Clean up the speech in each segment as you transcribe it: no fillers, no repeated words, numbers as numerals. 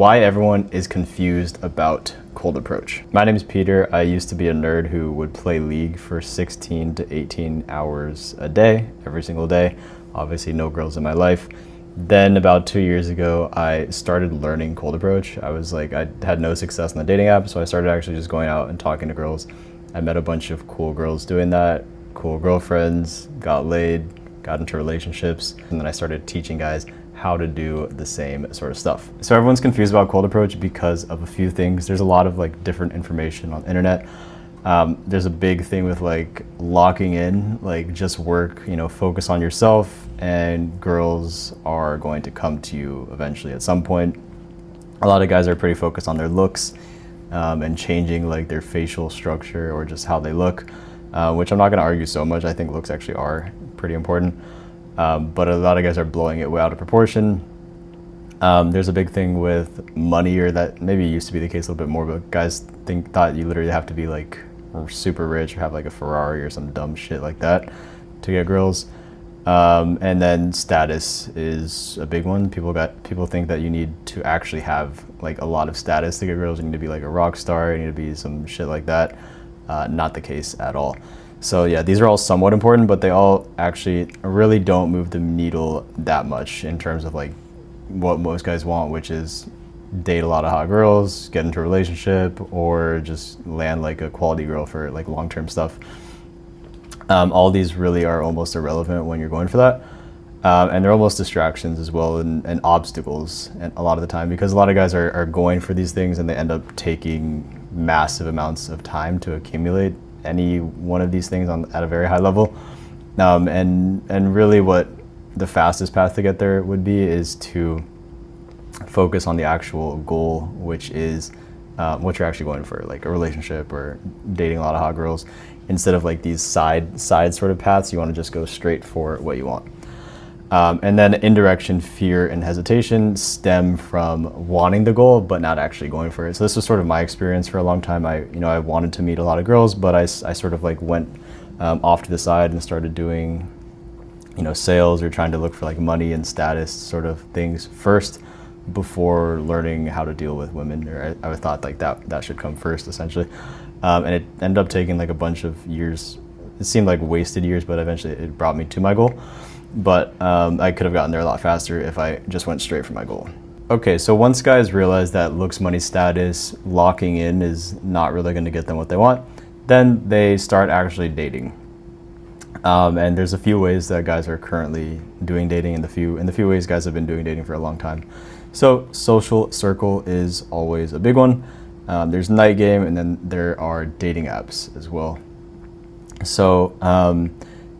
why everyone is confused about cold approach. My name is Peter. I used to be a nerd who would play League for 16 to 18 hours a day, every single day. Obviously no girls in my life. Then about 2 years ago, I started learning cold approach. I had no success in the dating app, so I started actually just going out and talking to girls. I met a bunch of cool girls doing that, cool girlfriends, got laid, got into relationships, and then I started teaching guys how to do the same sort of stuff. So everyone's confused about cold approach because of a few things. There's a lot of different information on the internet. There's a big thing with locking in, just work, focus on yourself, and girls are going to come to you eventually at some point. A lot of guys are pretty focused on their looks and changing their facial structure or just how they look, which I'm not gonna argue so much. I think looks actually are pretty important. But a lot of guys are blowing it way out of proportion. There's a big thing with money, or that maybe used to be the case a little bit more, but guys thought you literally have to be super rich or have a Ferrari or some dumb shit like that to get girls. And then status is a big one. People think that you need to actually have a lot of status to get girls. You need to be a rock star, you need to be some shit like that. Not the case at all. So yeah, these are all somewhat important, but they all actually really don't move the needle that much in terms of what most guys want, which is date a lot of hot girls, get into a relationship, or just land a quality girl for long-term stuff. All these really are almost irrelevant when you're going for that. And they're almost distractions as well, and obstacles and a lot of the time, because a lot of guys are going for these things and they end up taking massive amounts of time to accumulate any one of these things at a very high level. And really what the fastest path to get there would be is to focus on the actual goal, which is what you're actually going for, a relationship or dating a lot of hot girls, instead of these side sort of paths. You want to just go straight for what you want. And then indirection, fear, and hesitation stem from wanting the goal but not actually going for it. So this was sort of my experience for a long time. I wanted to meet a lot of girls, but I sort of went off to the side and started doing sales or trying to look for money and status sort of things first before learning how to deal with women. Or I thought that should come first, essentially. And it ended up taking a bunch of years. It seemed like wasted years, but eventually it brought me to my goal. But I could have gotten there a lot faster if I just went straight for my goal. Okay, so once guys realize that looks, money, status, locking in is not really going to get them what they want, then they start actually dating. And there's a few ways that guys are currently doing dating, and the few ways guys have been doing dating for a long time. So social circle is always a big one. There's Night Game, and then there are dating apps as well. So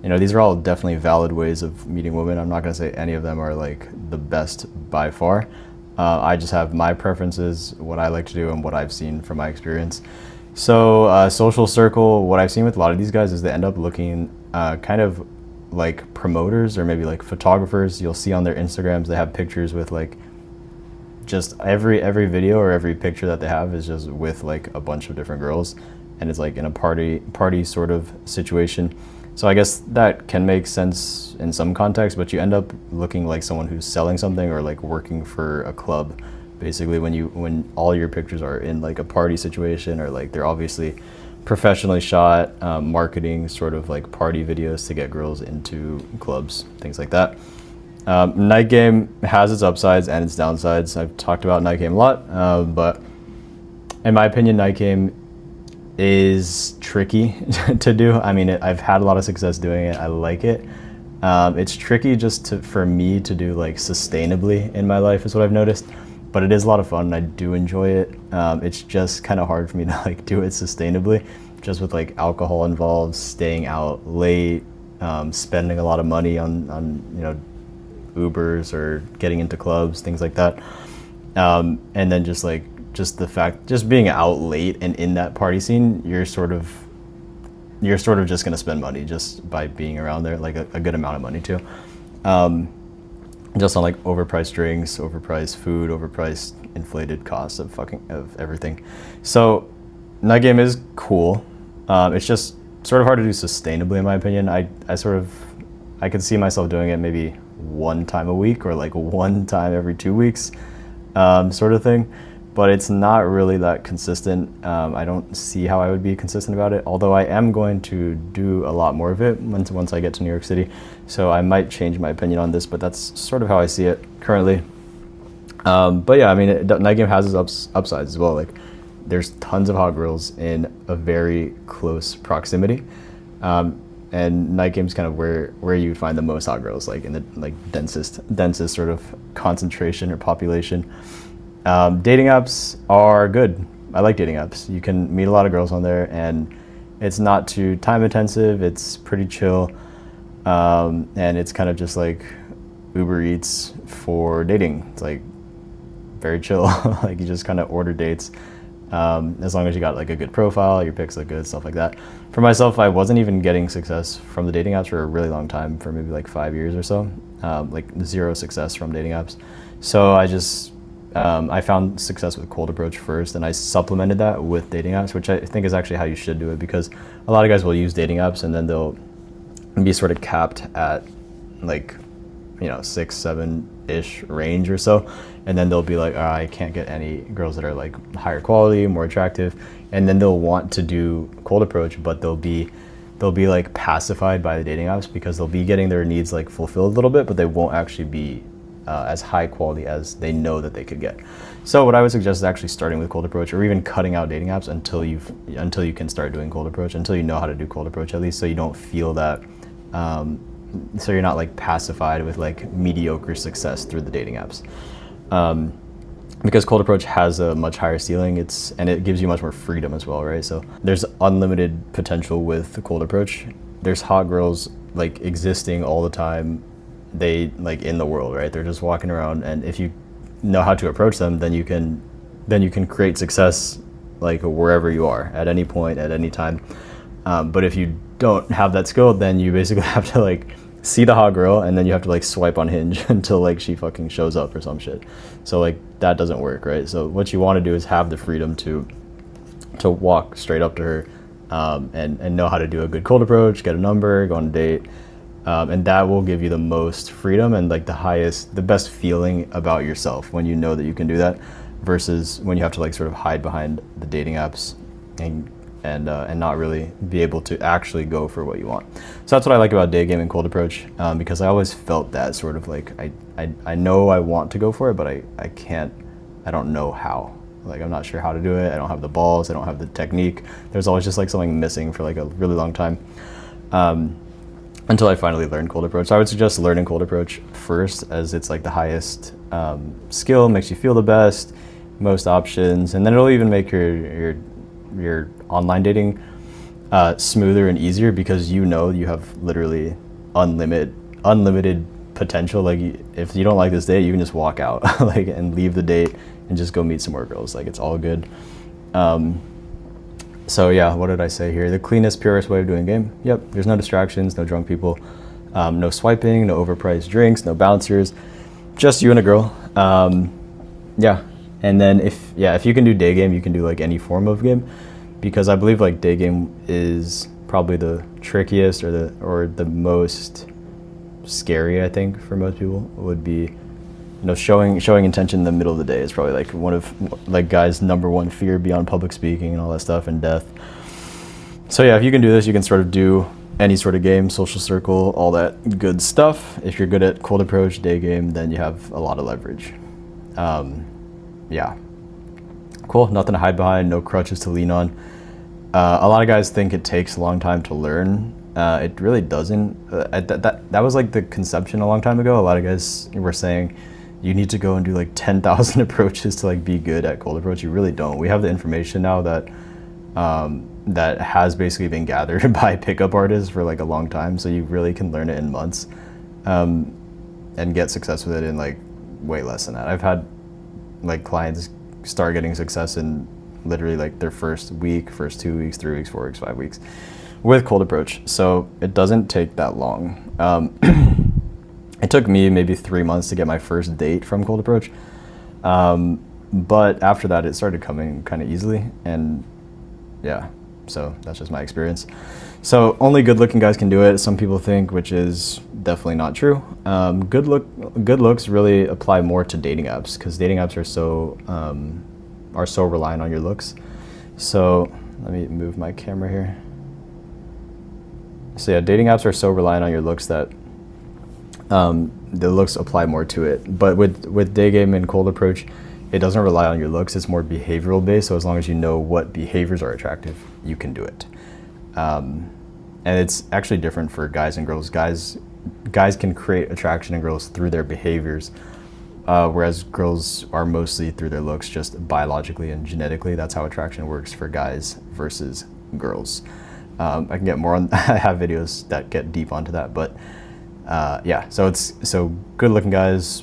these are all definitely valid ways of meeting women. I'm not going to say any of them are the best by far. I just have my preferences, what I like to do, and what I've seen from my experience. So social circle, what I've seen with a lot of these guys is they end up looking kind of like promoters or maybe photographers. You'll see on their Instagrams they have pictures with just every video or every picture that they have is just with a bunch of different girls, and it's in a party sort of situation. So I guess that can make sense in some context, but you end up looking like someone who's selling something or working for a club, basically, when all your pictures are in a party situation, or they're obviously professionally shot, marketing sort of party videos to get girls into clubs, things like that. Night Game has its upsides and its downsides. I've talked about Night Game a lot, but in my opinion, Night Game is tricky to do. I mean, I've had a lot of success doing it. I like it. It's tricky for me to do sustainably in my life, is what I've noticed, but it is a lot of fun and I do enjoy it. It's just kind of hard for me to do it sustainably, just with alcohol involved, staying out late, spending a lot of money on Ubers or getting into clubs, things like that. And then just being out late and in that party scene, you're sort of just gonna spend money just by being around there, a good amount of money too. Just on overpriced drinks, overpriced food, overpriced inflated costs of everything. So Night Game is cool. It's just sort of hard to do sustainably, in my opinion. I could see myself doing it maybe one time a week or one time every 2 weeks. sort of thing, but it's not really that consistent. I don't see how I would be consistent about it, although I am going to do a lot more of it once I get to New York City. So I might change my opinion on this, but that's sort of how I see it currently. But yeah, I mean, night game has its upsides as well. Like, there's tons of hot girls in a very close proximity. And night game's kind of where you find the most hot girls, like in the densest sort of concentration or population. Dating apps are good. I like dating apps. You can meet a lot of girls on there, and it's not too time intensive. It's pretty chill, and it's kind of just like Uber Eats for dating. It's like very chill. Like, you just kind of order dates. As long as you got like a good profile, your pics look good, stuff like that. For myself, I wasn't even getting success from the dating apps for a really long time, for maybe like 5 years or so. Like, zero success from dating apps. So I found success with cold approach first, and I supplemented that with dating apps, which I think is actually how you should do it, because a lot of guys will use dating apps and then they'll be sort of capped at like, 6-7-ish range or so, and then they'll be like, I can't get any girls that are like higher quality, more attractive, and then they'll want to do cold approach, but they'll be like pacified by the dating apps, because they'll be getting their needs like fulfilled a little bit, but they won't actually be as high quality as they know that they could get. So what I would suggest is actually starting with cold approach, or even cutting out dating apps until you can start doing cold approach, until you know how to do cold approach, at least, so you don't feel that so you're not like pacified with like mediocre success through the dating apps, because cold approach has a much higher ceiling. And it gives you much more freedom as well, right? So there's unlimited potential with the cold approach. There's hot girls like existing all the time, they like in the world, right? They're just walking around, and if you know how to approach them, then you can create success like wherever you are, at any point, at any time. But if you don't have that skill, then you basically have to like see the hot girl, and then you have to like swipe on Hinge until like she fucking shows up or some shit. So like, that doesn't work, right? So what you want to do is have the freedom to walk straight up to her, and know how to do a good cold approach, get a number, go on a date, and that will give you the most freedom and like the best feeling about yourself when you know that you can do that, versus when you have to like sort of hide behind the dating apps and not really be able to actually go for what you want. So that's what I like about day game and cold approach, because I always felt that sort of like, I know I want to go for it, but I can't, I don't know how. Like, I'm not sure how to do it. I don't have the balls, I don't have the technique. There's always just like something missing for like a really long time, until I finally learned cold approach. So I would suggest learning cold approach first, as it's like the highest skill, makes you feel the best, most options, and then it'll even make your online dating smoother and easier, because you have literally unlimited potential. Like, if you don't like this date, you can just walk out like, and leave the date and just go meet some more girls. Like, it's all good. So yeah, what did I say here? The cleanest, purest way of doing game. Yep, there's no distractions, no drunk people, no swiping, no overpriced drinks, no bouncers, just you and a girl. Yeah, and then if you can do day game, you can do like any form of game, because I believe like day game is probably the trickiest or the most scary. I think for most people would be, showing intention in the middle of the day is probably like one of like guys' number one fear, beyond public speaking and all that stuff, and death. So yeah, if you can do this, you can sort of do any sort of game, social circle, all that good stuff. If you're good at cold approach, day game, then you have a lot of leverage. Yeah, cool. Nothing to hide behind, no crutches to lean on. A lot of guys think it takes a long time to learn. It really doesn't. That was like the conception a long time ago. A lot of guys were saying you need to go and do like 10,000 approaches to like be good at cold approach. You really don't. We have the information now that that has basically been gathered by pickup artists for like a long time, so you really can learn it in months, and get success with it in like way less than that. I've had like clients start getting success in literally like their first week, first 2 weeks, 3 weeks, 4 weeks, 5 weeks with cold approach. So it doesn't take that long. It took me maybe 3 months to get my first date from cold approach, but after that it started coming kind of easily, and yeah, so that's just my experience. So only good-looking guys can do it. Some people think, which is definitely not true. Good looks really apply more to dating apps because dating apps are so reliant on your looks. So let me move my camera here. So yeah, dating apps are so reliant on your looks that the looks apply more to it. But with day game and cold approach, it doesn't rely on your looks. It's more behavioral based. So as long as you know what behaviors are attractive, you can do it. And it's actually different for guys and girls. Guys can create attraction in girls through their behaviors, whereas girls are mostly through their looks, just biologically and genetically. That's how attraction works for guys versus girls. I can get more on. I have videos that get deep onto that, but yeah. So good-looking guys,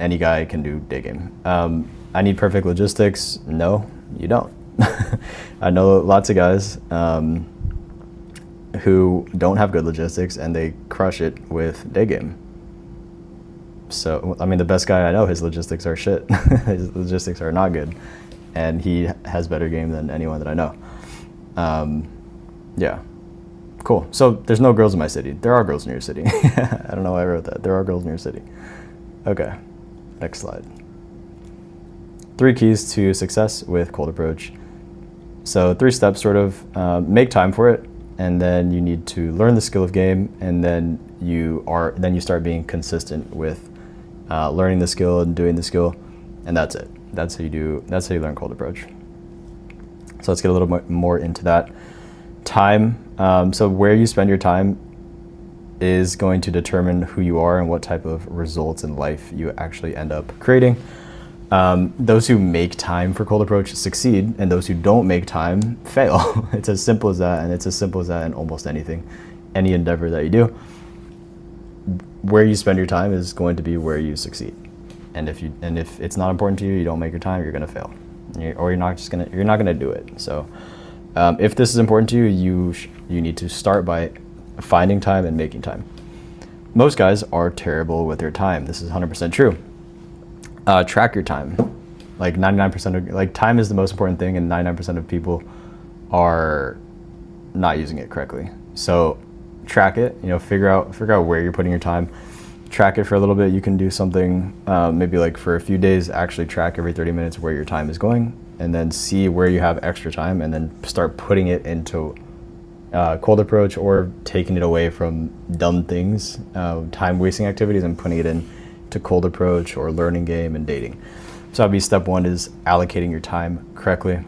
any guy can do day game. I need perfect logistics. No, you don't. I know lots of guys who don't have good logistics and they crush it with day game. So, I mean, the best guy I know, his logistics are shit. His logistics are not good. And he has better game than anyone that I know. Yeah, cool. So there's no girls in my city. There are girls in your city. I don't know why I wrote that. There are girls in your city. Okay, next slide. 3 keys to success with cold approach. So 3 steps, sort of. Make time for it. And then you need to learn the skill of game, and then you start being consistent with learning the skill and doing the skill, and that's it. That's how you learn cold approach. So let's get a little more into that. Time. So where you spend your time is going to determine who you are and what type of results in life you actually end up creating. Those who make time for cold approach succeed, and those who don't make time fail. It's as simple as that, and it's as simple as that in almost anything, any endeavor that you do. Where you spend your time is going to be where you succeed. And if it's not important to you, you don't make your time, you're gonna fail, you're not gonna do it. So if this is important to you, you need to start by finding time and making time. Most guys are terrible with their time. This is 100% true. Track your time. Like 99% of time is the most important thing, and 99% of people are not using it correctly. So track it. Figure out where you're putting your time. Track it for a little bit. You can do something maybe like for a few days. Actually track every 30 minutes where your time is going, and then see where you have extra time, and then start putting it into cold approach or taking it away from dumb things, time wasting activities, and putting it in to cold approach or learning game and dating. So that'd be step 1 is allocating your time correctly.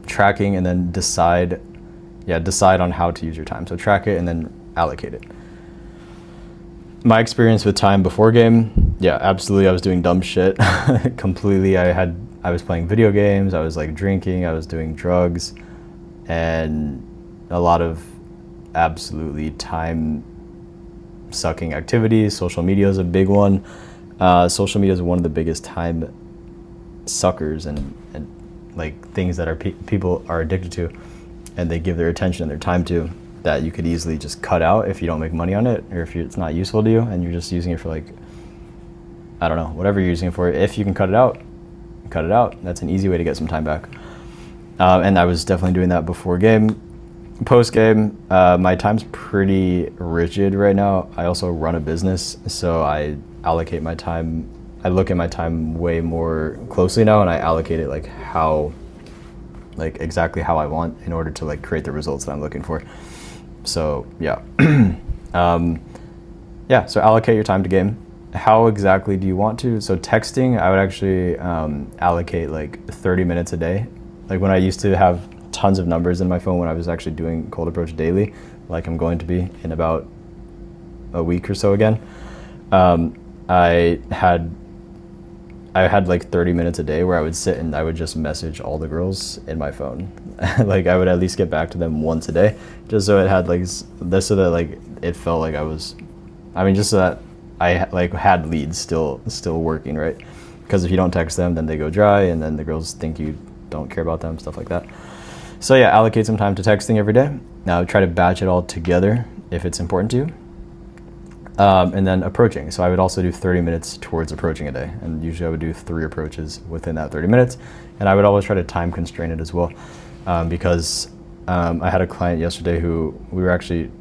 Tracking, and then decide on how to use your time. So track it and then allocate it. My experience with time before game, yeah, absolutely. I was doing dumb shit completely. I was playing video games. I was like drinking. I was doing drugs, and a lot of absolutely time sucking activities. Social media is a big one. Social media is one of the biggest time suckers and like things that people are addicted to, and they give their attention and their time to, that you could easily just cut out if you don't make money on it, or if it's not useful to you and you're just using it for, like, I don't know, whatever you're using it for. If you can cut it out, cut it out. That's an easy way to get some time back. And I was definitely doing that before game. Post game, my time's pretty rigid right now. I also run a business, so I allocate my time. I look at my time way more closely now, and I allocate it exactly how I want in order to create the results that I'm looking for. So yeah, So allocate your time to game. How exactly do you want to? So texting, I would actually allocate 30 minutes a day. Like when I used to have tons of numbers in my phone when I was actually doing cold approach daily, like I'm going to be in about a week or so again. I had 30 minutes a day where I would sit and I would just message all the girls in my phone. I would at least get back to them once a day, just so it had so that it felt like just so that I had leads still working, right? Because if you don't text them, then they go dry, and then the girls think you don't care about them, stuff like that. So yeah, allocate some time to texting every day. Now try to batch it all together if it's important to you. And then approaching. So I would also do 30 minutes towards approaching a day. And usually I would do 3 approaches within that 30 minutes. And I would always try to time constrain it as well. Because I had a client yesterday who we were actually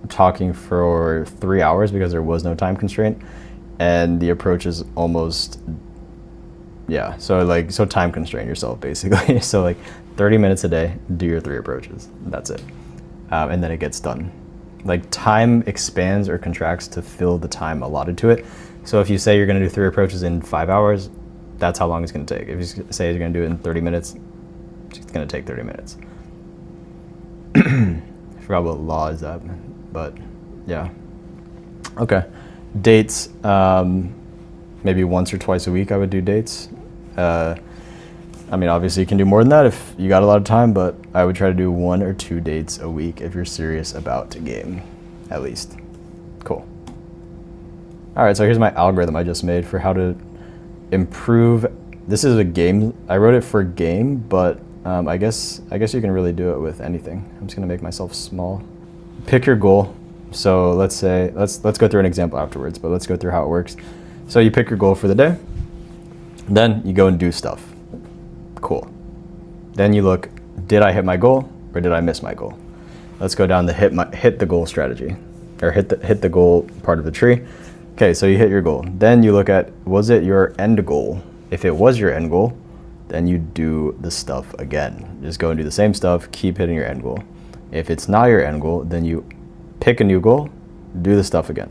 talking for 3 hours because there was no time constraint, and the approach is almost, yeah, so time constrain yourself basically. So like 30 minutes a day, do your 3 approaches. That's it. And then it gets done. Like time expands or contracts to fill the time allotted to it. So if you say you're going to do 3 approaches in 5 hours, that's how long it's going to take. If you say you're going to do it in 30 minutes, it's going to take 30 minutes. I forgot what law is that, but yeah. Okay. Dates, maybe once or twice a week I would do dates. I mean, obviously you can do more than that if you got a lot of time, but I would try to do 1 or 2 dates a week if you're serious about a game, at least. Cool. All right, so here's my algorithm I just made for how to improve. This is a game. I wrote it for game, but I guess you can really do it with anything. I'm just gonna make myself small. Pick your goal. So let's say, let's go through an example afterwards, but let's go through how it works. So you pick your goal for the day, then you go and do stuff. Cool. Then you look, did I hit my goal or did I miss my goal? Let's go down the hit the goal strategy, or hit the goal part of the tree. Okay, so you hit your goal. Then you look at, was it your end goal? If it was your end goal, then you do the stuff again. Just go and do the same stuff, keep hitting your end goal. If it's not your end goal, then you pick a new goal, do the stuff again.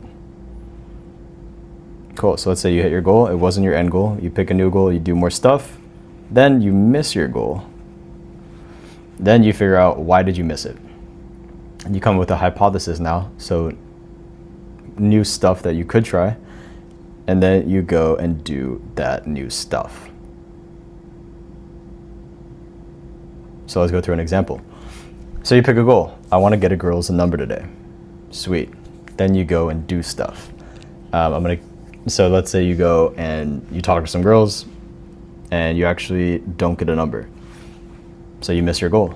Cool, so let's say you hit your goal, it wasn't your end goal, you pick a new goal, you do more stuff, then you miss your goal. Then you figure out, why did you miss it? And you come with a hypothesis now, so new stuff that you could try, and then you go and do that new stuff. So let's go through an example. So you pick a goal. I want to get a girl's number today. Sweet. Then you go and do stuff. So let's say you go and you talk to some girls and you actually don't get a number. So you miss your goal.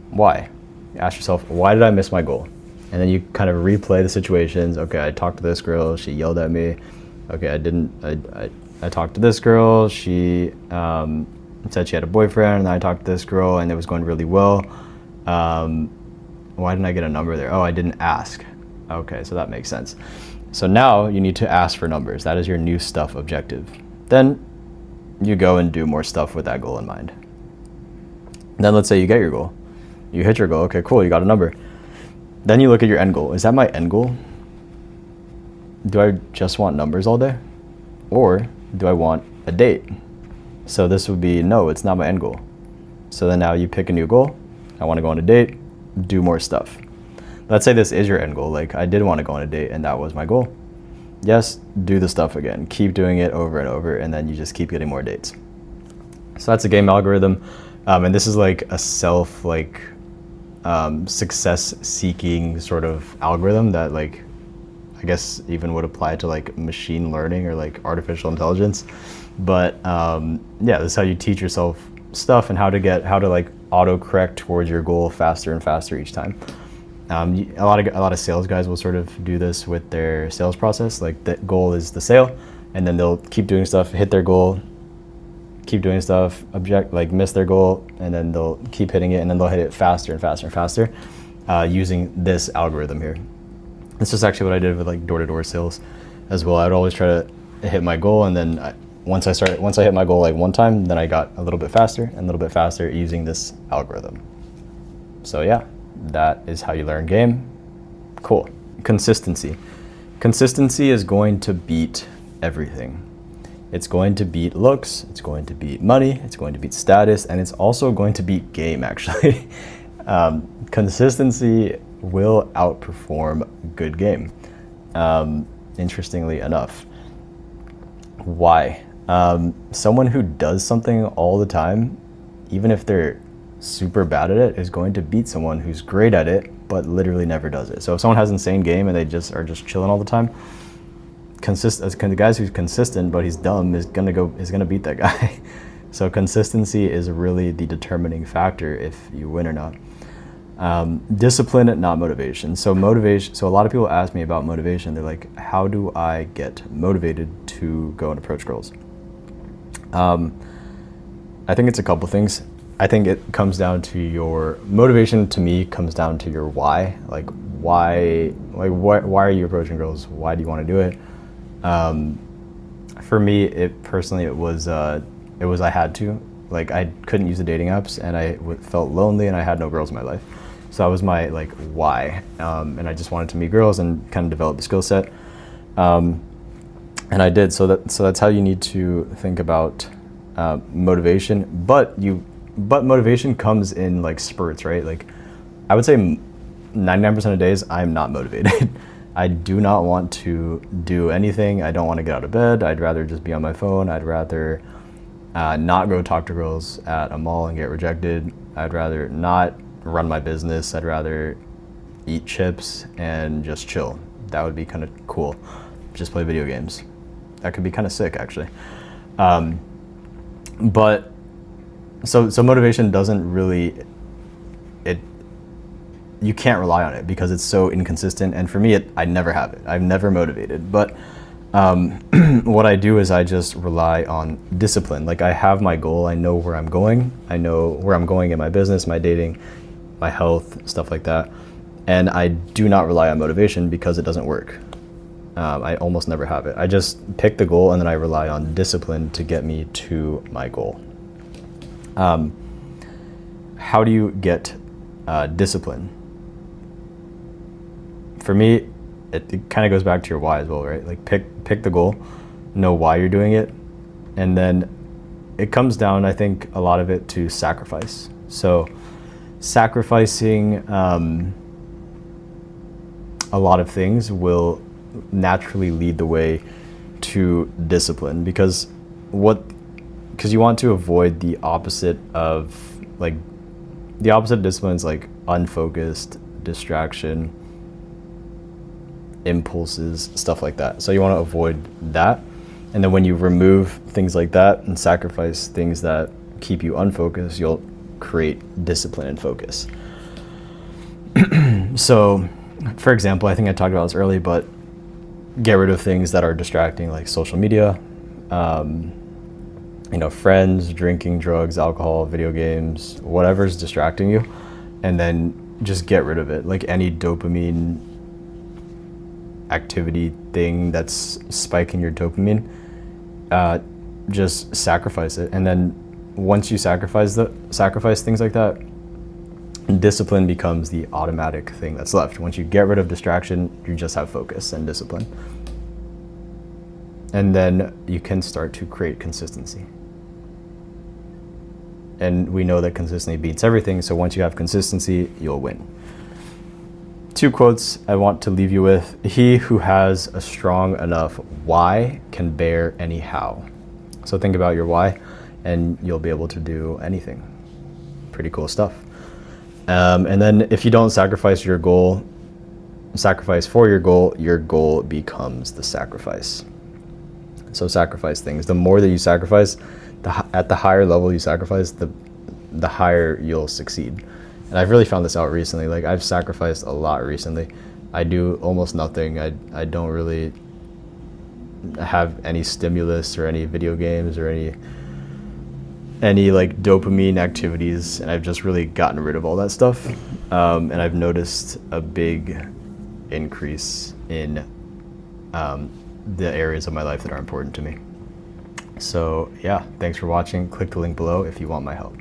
Why? You ask yourself, why did I miss my goal? And then you kind of replay the situations. Okay, I talked to this girl, she yelled at me. Okay, I talked to this girl, she said she had a boyfriend, and then I talked to this girl and it was going really well. Why didn't I get a number there? Oh, I didn't ask. Okay, so that makes sense. So now you need to ask for numbers. That is your new stuff objective. Then you go and do more stuff with that goal in mind. Then let's say you get your goal. You hit your goal. Okay, cool, you got a number. Then you look at your end goal. Is that my end goal? Do I just want numbers all day? Or do I want a date? So this would be, no, it's not my end goal. So then now you pick a new goal. I want to go on a date, do more stuff. Let's say this is your end goal. Like, I did want to go on a date and that was my goal. Yes, do the stuff again. Keep doing it over and over, and then you just keep getting more dates. So that's a game algorithm. And this is like a success-seeking sort of algorithm that, like, I guess even would apply to like machine learning or like artificial intelligence. But yeah, this is how you teach yourself stuff and how to like auto-correct towards your goal faster and faster each time. A lot of sales guys will sort of do this with their sales process. Like, the goal is the sale, and then they'll keep doing stuff, hit their goal, keep doing stuff, miss their goal, and then they'll keep hitting it, and then they'll hit it faster and faster and faster using this algorithm here. This is actually what I did with like door-to-door sales as well. I would always try to hit my goal, and then once I hit my goal like one time, then I got a little bit faster and a little bit faster using this algorithm. So yeah, that is how you learn game. Cool. Consistency. Consistency is going to beat everything. It's going to beat looks, it's going to beat money, it's going to beat status, and it's also going to beat game, actually. Consistency will outperform good game, interestingly enough. Why? Someone who does something all the time, even if they're super bad at it, is going to beat someone who's great at it but literally never does it. So if someone has insane game and they just are just chilling all the time, the guys who's consistent but he's dumb is gonna beat that guy. So consistency is really the determining factor if you win or not. Discipline, not motivation. So a lot of people ask me about motivation. They're like, how do I get motivated to go and approach girls? I think it's a couple things. I think it comes down to your motivation. To me, comes down to your why. Like why are you approaching girls? Why do you want to do it? For me, it was I had to. Like, I couldn't use the dating apps, and I felt lonely, and I had no girls in my life. So that was my like why, and I just wanted to meet girls and kind of develop the skill set, and I did. So that's how you need to think about motivation. But motivation comes in like spurts, right? Like, I would say 99% of days I'm not motivated. I do not want to do anything. I don't want to get out of bed. I'd rather just be on my phone. I'd rather not go talk to girls at a mall and get rejected. I'd rather not run my business. I'd rather eat chips and just chill. That would be kind of cool. Just play video games. That could be kind of sick, actually. But so motivation doesn't really, you can't rely on it because it's so inconsistent. And for me, I never have it. I'm never motivated. But what I do is I just rely on discipline. Like, I have my goal. I know where I'm going. I know where I'm going in my business, my dating, my health, stuff like that. And I do not rely on motivation because it doesn't work. I almost never have it. I just pick the goal and then I rely on discipline to get me to my goal. How do you get discipline? For me, it kind of goes back to your why as well, right? Like, pick the goal, know why you're doing it, and then it comes down, I think, a lot of it to sacrifice. So sacrificing a lot of things will naturally lead the way to discipline, because you want to avoid the opposite of discipline is like unfocused, distraction, impulses, stuff like that. So you want to avoid that. And then when you remove things like that and sacrifice things that keep you unfocused, you'll create discipline and focus. So, for example, I think I talked about this early, but get rid of things that are distracting, like social media, friends, drinking, drugs, alcohol, video games, whatever's distracting you, and then just get rid of it. Like, any dopamine activity thing that's spiking your dopamine, just sacrifice it. And then once you sacrifice things like that, discipline becomes the automatic thing that's left. Once you get rid of distraction, you just have focus and discipline. And then you can start to create consistency. And we know that consistency beats everything. So once you have consistency, you'll win. 2 quotes I want to leave you with. He who has a strong enough why can bear any how. So think about your why and you'll be able to do anything. Pretty cool stuff. And then if you don't sacrifice for your goal, your goal becomes the sacrifice. So sacrifice things. The more that you sacrifice, at the higher level you sacrifice, the higher you'll succeed. And I've really found this out recently. Like, I've sacrificed a lot recently. I do almost nothing. I don't really have any stimulus or any video games or any like dopamine activities, and I've just really gotten rid of all that stuff. And I've noticed a big increase in the areas of my life that are important to me. So yeah, thanks for watching. Click the link below if you want my help.